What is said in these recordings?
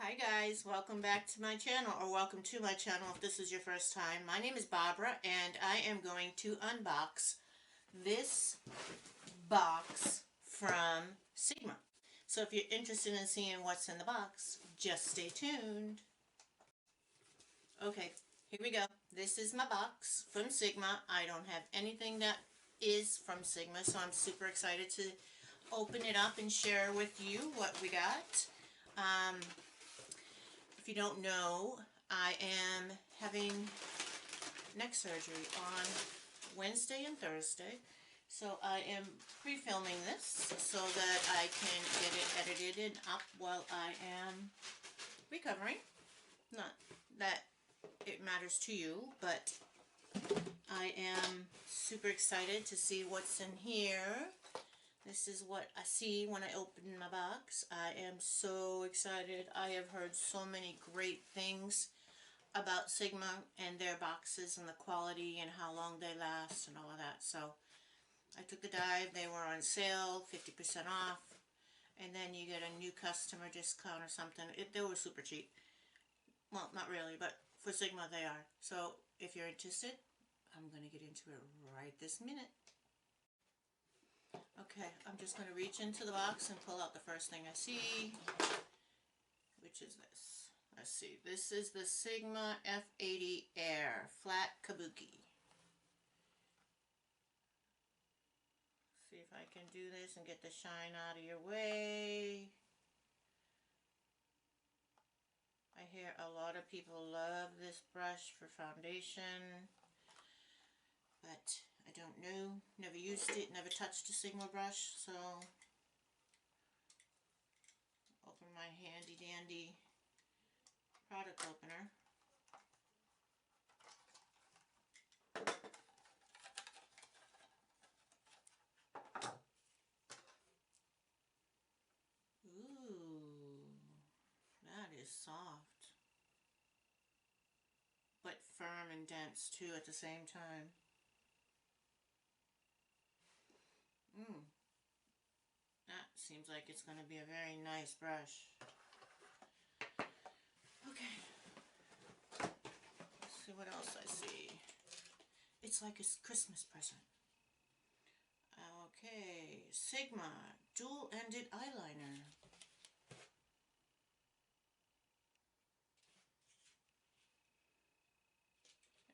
Hi guys, welcome back to my channel, or welcome to my channel if this is your first time. My name is Barbara and I am going to unbox this box from Sigma. So if you're interested in seeing what's in the box, just stay tuned. Okay, here we go. This is my box from Sigma. I don't have anything that is from Sigma, so I'm super excited to open it up and share with you what we got. If you don't know, I am having neck surgery on Wednesday and Thursday, so I am pre-filming this so that I can get it edited and up while I am recovering. Not that it matters to you, but I am super excited to see what's in here. This is what I see when I open my box. I am so excited. I have heard so many great things about Sigma and their boxes and the quality and how long they last and all of that. So I took a dive. They were on sale, 50% off. And then you get a new customer discount or something. They were super cheap. Well, not really, but for Sigma they are. So if you're interested, I'm going to get into it right this minute. Okay, I'm just going to reach into the box and pull out the first thing I see, which is this. Let's see, this is the Sigma F80 Air Flat Kabuki. See if I can do this and get the shine out of your way. I hear a lot of people love this brush for foundation, but I don't know, never used it, never touched a Sigma brush, so open my handy dandy product opener. Ooh, that is soft, but firm and dense too at the same time. That seems like it's going to be a very nice brush. Okay, let's see what else I see. It's like a Christmas present. Okay, Sigma dual-ended eyeliner.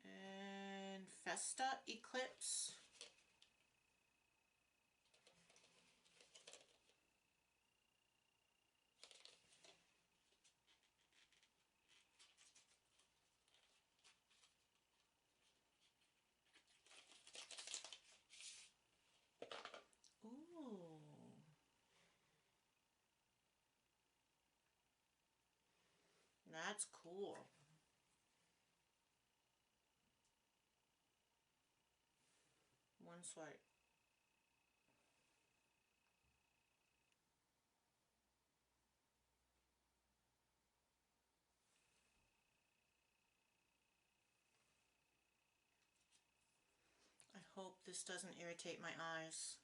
And Festa Eclipse. Ooh. That's cool. One swipe. I hope this doesn't irritate my eyes.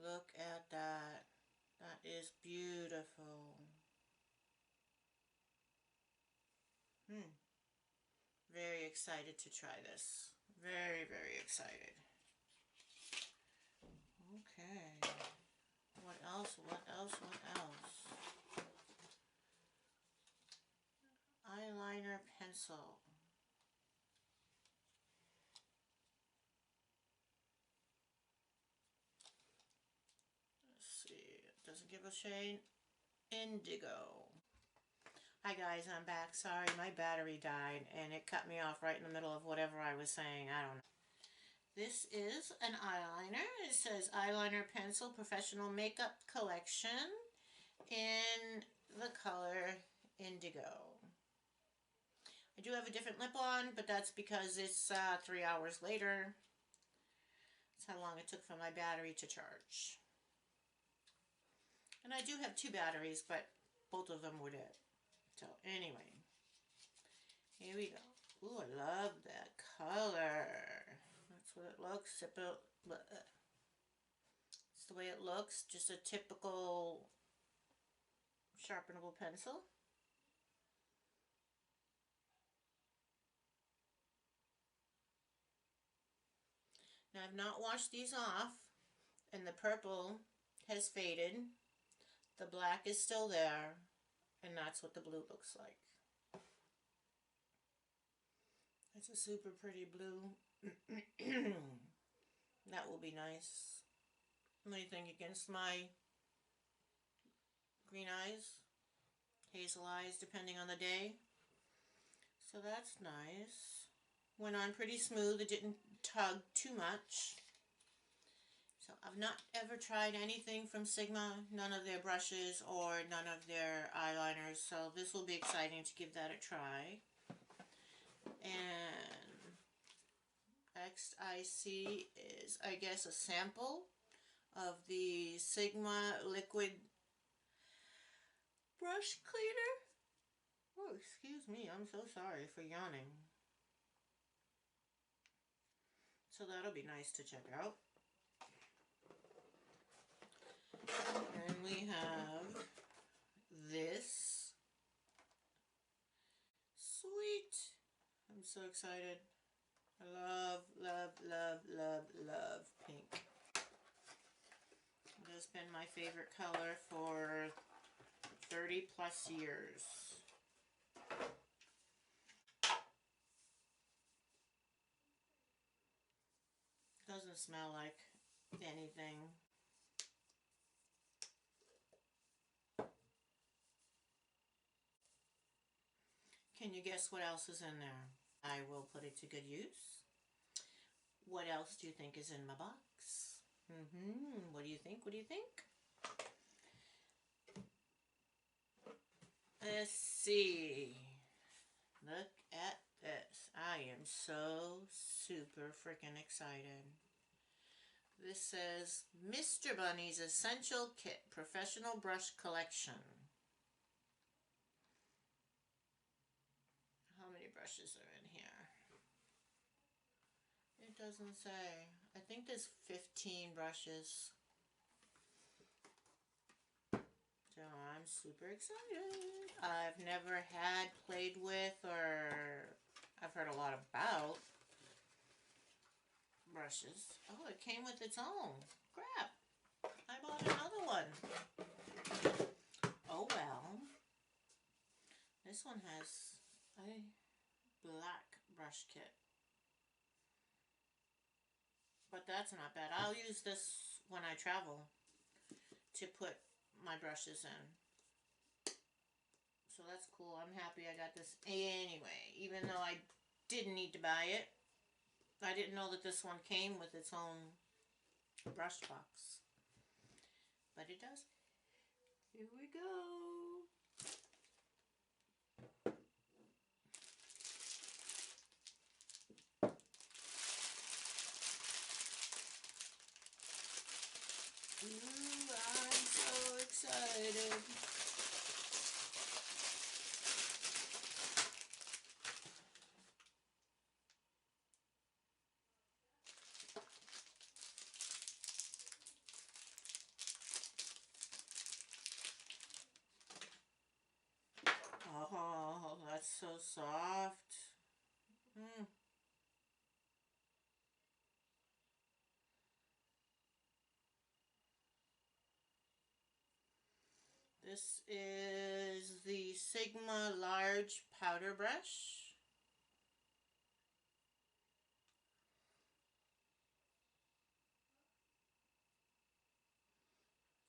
Look at that. That is beautiful. Very excited to try this. Very, very excited. Okay. What else? What else? What else? Eyeliner pencil. Let's see. It doesn't give a shade. Indigo. Hi guys, I'm back. Sorry, my battery died and it cut me off right in the middle of whatever I was saying. I don't know. This is an eyeliner. It says Eyeliner Pencil Professional Makeup Collection in the color Indigo. I do have a different lip on, but that's because it's 3 hours later. That's how long it took for my battery to charge. And I do have 2 batteries, but both of them were dead. So anyway, here we go. Ooh, I love that color. That's what it looks. It's the way it looks. Just a typical sharpenable pencil. Now I've not washed these off, and the purple has faded. The black is still there, and that's what the blue looks like. It's a super pretty blue. That will be nice. What do you think against my green eyes? Hazel eyes, depending on the day. So that's nice. Went on pretty smooth. It didn't tug too much. So I've not ever tried anything from Sigma, none of their brushes or none of their eyeliners. So this will be exciting to give that a try. And next I see is, I guess, a sample of the Sigma liquid brush cleaner. Oh, excuse me, I'm so sorry for yawning. So that'll be nice to check out. And we have this. Sweet. I'm so excited. I love, love, love, love, love pink. It has been my favorite color for 30 plus years. Doesn't smell like anything. Can you guess what else is in there? I will put it to good use. What else do you think is in my box? What do you think? What do you think? Let's see. Look at this. I am so super freaking excited. This says Mr. Bunny's Essential Kit Professional Brush Collection. How many brushes are in here? It doesn't say. I think there's 15 brushes. So I'm super excited. I've never had, played with, or I've heard a lot about brushes. Oh, it came with its own. Crap. I bought another one. Oh well. This one has a black brush kit. But that's not bad. I'll use this when I travel to put my brushes in. So that's cool. I'm happy I got this anyway. Even though I didn't need to buy it. I didn't know that this one came with its own brush box. But it does. Here we go. Ooh, I'm so excited. Oh, that's so soft. This is the Sigma Large Powder Brush.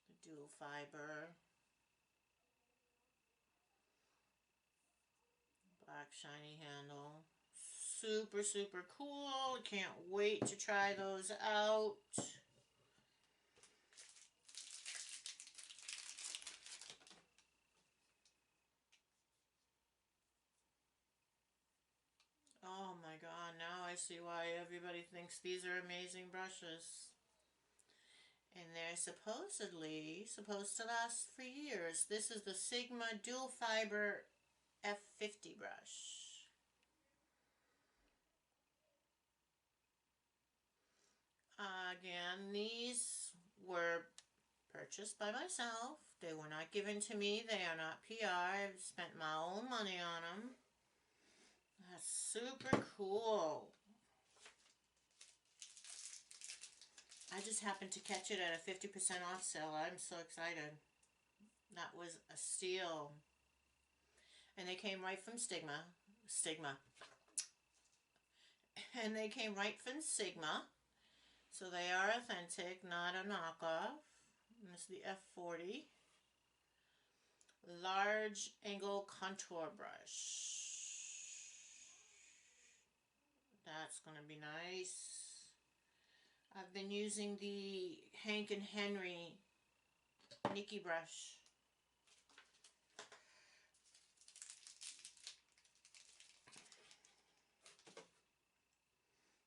The dual fiber. Black shiny handle. Super, super cool. Can't wait to try those out. Oh my god, now I see why everybody thinks these are amazing brushes. And they're supposedly supposed to last for years. This is the Sigma Dual Fiber F50 brush. Again, these were purchased by myself. They were not given to me. They are not PR. I've spent my own money on them. That's super cool. I just happened to catch it at a 50% off sale. I'm so excited. That was a steal. And they came right from Stigma. And they came right from Sigma. So they are authentic, not a knockoff. And this is the F40. Large angle contour brush. That's going to be nice. I've been using the Hank and Henry Nikki brush.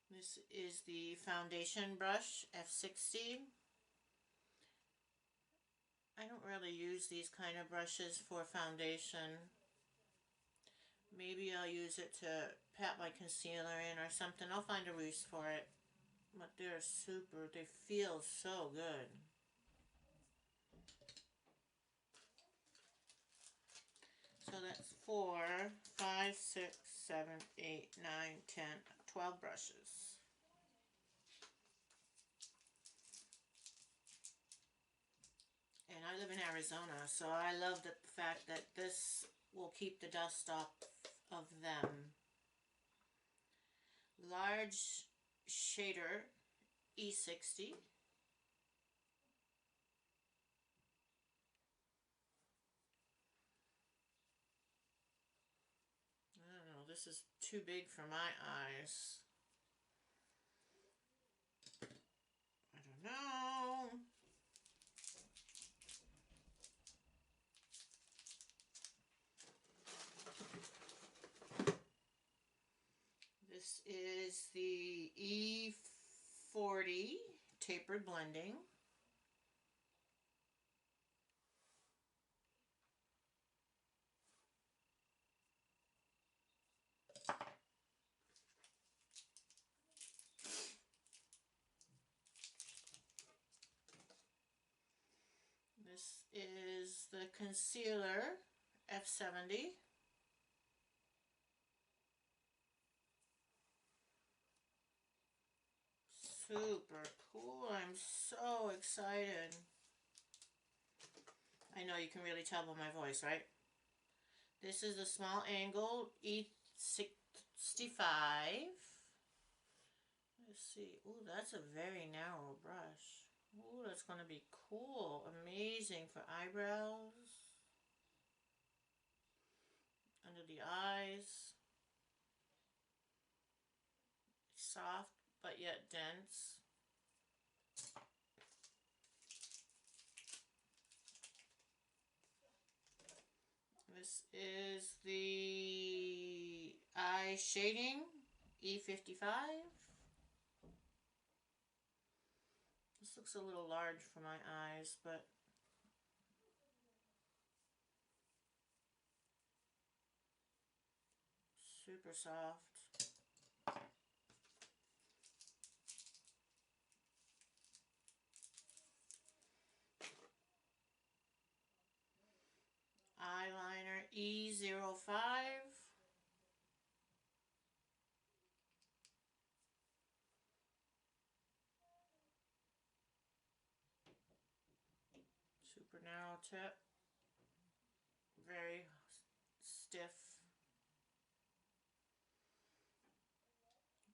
This is the foundation brush, F60. I don't really use these kind of brushes for foundation. Maybe I'll use it to pat my concealer in or something. I'll find a use for it. But they're super, they feel so good. So that's 4, 5, 6, 7, 8, 9, 10, 12 brushes. And I live in Arizona, so I love the fact that this will keep the dust off of them. Large shader, E60. I don't know, this is too big for my eyes. I don't know. This is the E40 tapered blending. This is the concealer, F70. Super cool. I'm so excited. I know you can really tell by my voice, right? This is a small angle E65. Let's see. Ooh, that's a very narrow brush. Ooh, that's going to be cool. Amazing for eyebrows. Under the eyes. Soft, but yet dense. This is the eye shading, E55. This looks a little large for my eyes, but super soft. Eyeliner E05. Super narrow tip. Very stiff.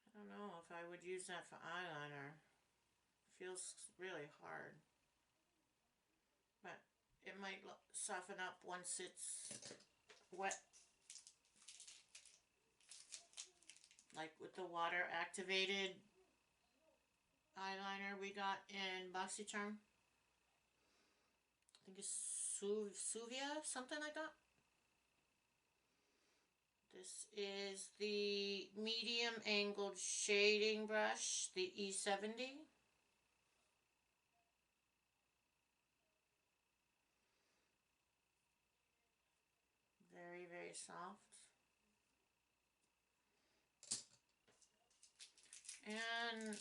I don't know if I would use that for eyeliner. Feels really hard. But it might soften up once it's wet. Like with the water activated eyeliner we got in BoxyCharm. I think it's Suvia, something like that. This is the medium angled shading brush, the E70. Very, very soft. And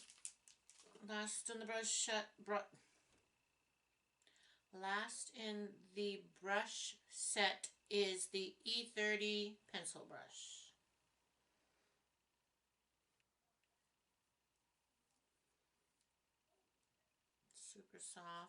last in the Last in the brush set is the E30 pencil brush. Super soft.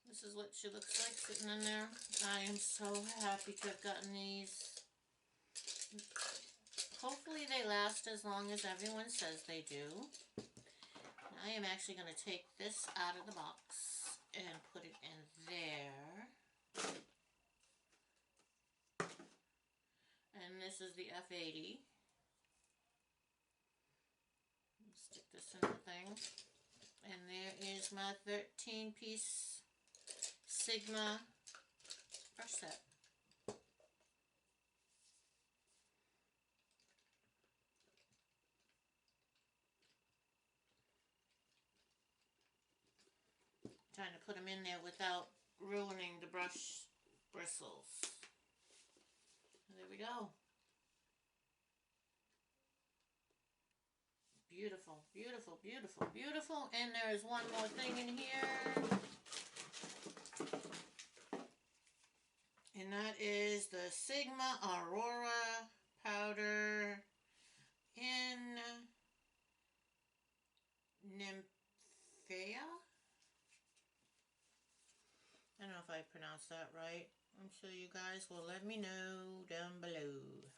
This is what she looks like sitting in there. I am so happy to have gotten these. Hopefully they last as long as everyone says they do. I am actually going to take this out of the box and put it in there. And this is the F80. Stick this in the thing. And there is my 13-piece Sigma brush set. Trying to put them in there without ruining the brush bristles. There we go. Beautiful, beautiful, beautiful, beautiful. And there is one more thing in here. And that is the Sigma Aurora powder in Nymphea. I don't know if I pronounced that right. I'm sure you guys will let me know down below.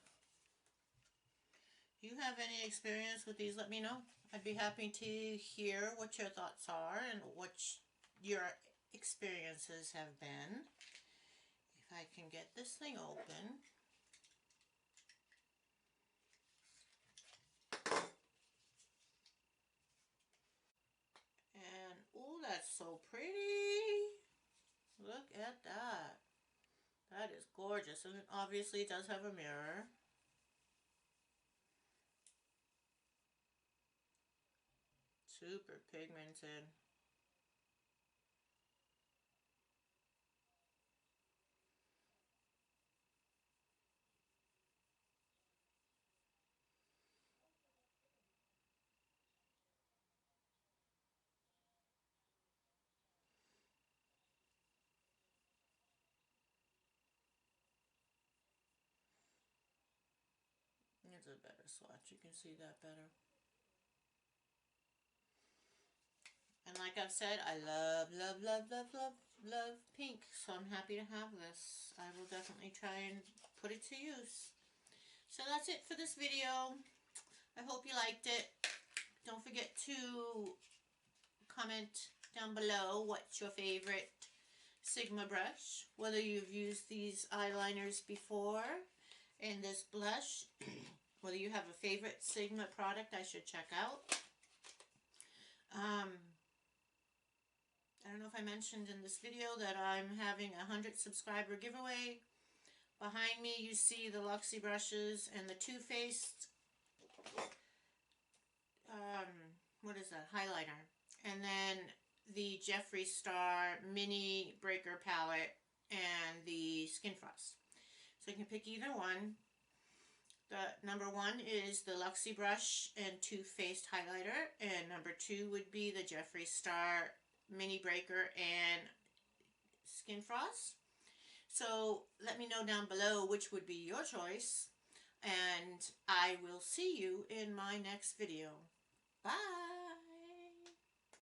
If you have any experience with these, let me know. I'd be happy to hear what your thoughts are and what your experiences have been. If I can get this thing open. And, oh, that's so pretty. Look at that. That is gorgeous. And it obviously does have a mirror. Super pigmented. It's a better swatch. You can see that better. And like I've said, I love, love, love, love, love, love pink. So I'm happy to have this. I will definitely try and put it to use. So that's it for this video. I hope you liked it. Don't forget to comment down below what's your favorite Sigma brush. Whether you've used these eyeliners before and this blush. Whether you have a favorite Sigma product I should check out. I don't know if I mentioned in this video that I'm having a 100 subscriber giveaway. Behind me you see the Luxie brushes and the Too Faced, what is that, highlighter. And then the Jeffree Star Mini Breaker palette and the Skin Frost. So you can pick either one. The number 1 is the Luxie brush and Too Faced highlighter, and number 2 would be the Jeffree Star Mini Breaker and Skin Frost. So let me know down below which would be your choice, and I will see you in my next video. Bye!